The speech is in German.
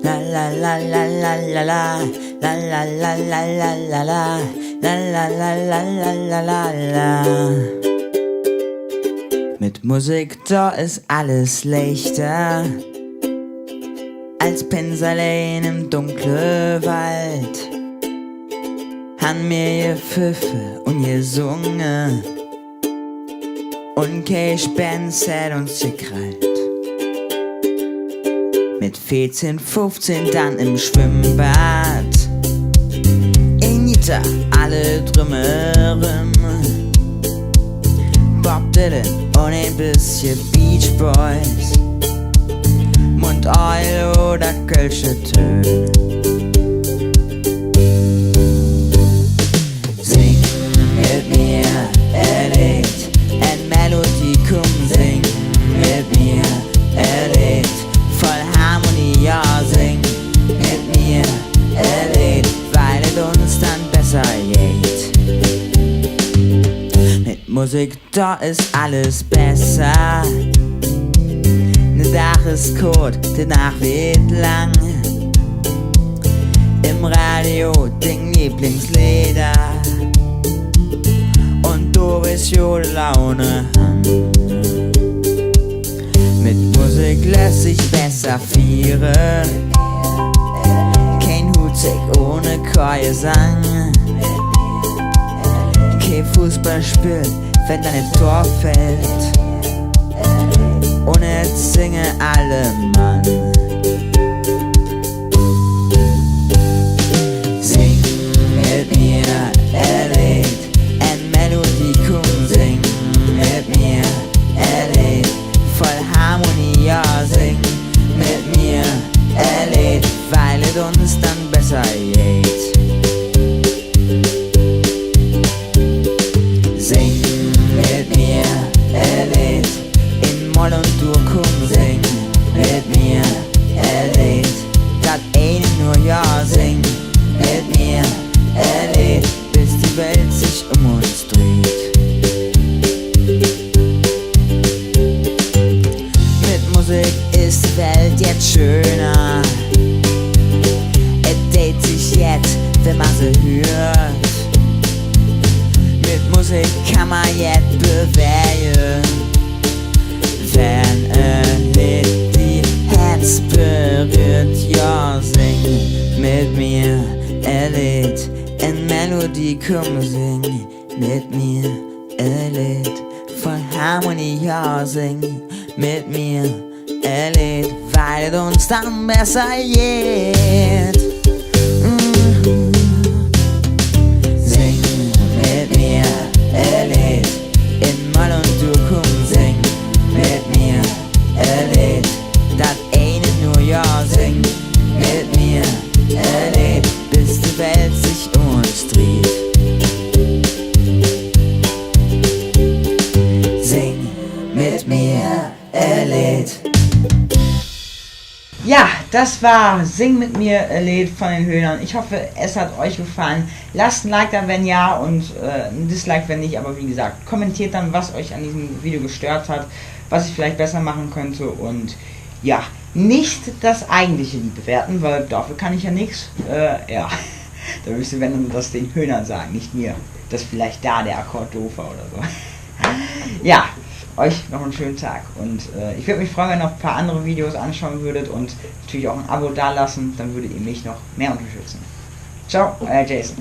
La la la la la la la. La la la la la la la. La la la la la la la la. Mit Musik, da ist alles leichter als Pinseln im dunklen Wald. Han mir gepfiffe und gesungen und kein Gespenst hat uns gekrallt. Mit 14, 15 dann im Schwimmbad, Anita, alle drumherum, Bob Dylan und ein bisschen Beach Boys, Mundoil oder Kölsche Töne. Sing mit mir ein Lied, ein Melodie, komm sing mit mir ein Lied, voll Harmonie, ja sing mit mir ein Lied, weil es uns dann besser geht. Mit Musik, da ist alles besser. Ne Tag ist kurz, die Nacht wird lang. Im Radio den Lieblingslieder und du bist gute Laune. Mit Musik lässt sich besser feiern. Kein Hutzig ohne Chorgesang. Kein Fußballspiel, wenn dann ein Tor fällt. Und jetzt singen alle Mann. Sing mit mir ein Lied, ein Melodie, komm sing mit mir ein Lied, voll Harmonie, ja sing mit mir ein Lied, weil es uns dann besser geht. Sing mit mir ein Lied, in Moll und Dur, komm sing mit mir ein Lied, dat eine nur ja sing mit mir ein Lied, bis die Welt sich um uns dreht. Mit Musik ist die Welt jetzt schöner. Es dreht sich jetzt, wenn man sie hört. Mit Musik kann man jetzt bewegen, wenn ein Lied die Herz berührt. Ja, sing mit mir ein Lied, ein Melodie, komm sing mit mir ein Lied, voll Harmonie, ja sing mit mir ein Lied, weil es uns dann besser geht. Sing mit mir ein Lied, in Moll und Dur, komm sing mit mir ein Lied, dat eine nur ja sing mit mir ein Lied, bis die Welt sich um uns dreht. Sing mit mir ein Lied. Ja, das war Sing mit mir ein Lied von den Höhnern. Ich hoffe, es hat euch gefallen. Lasst ein Like da, wenn ja, und ein Dislike, wenn nicht. Aber wie gesagt, kommentiert dann, was euch an diesem Video gestört hat, was ich vielleicht besser machen könnte. Und ja, nicht das eigentliche Lied bewerten, weil dafür kann ich ja nichts. Ja, da müsst ihr, wenn dann das den Höhnern sagen, nicht mir, dass vielleicht da der Akkord doof war oder so. Ja, euch noch einen schönen Tag, und ich würde mich freuen, wenn ihr noch ein paar andere Videos anschauen würdet und natürlich auch ein Abo dalassen, dann würdet ihr mich noch mehr unterstützen. Ciao, euer Jason.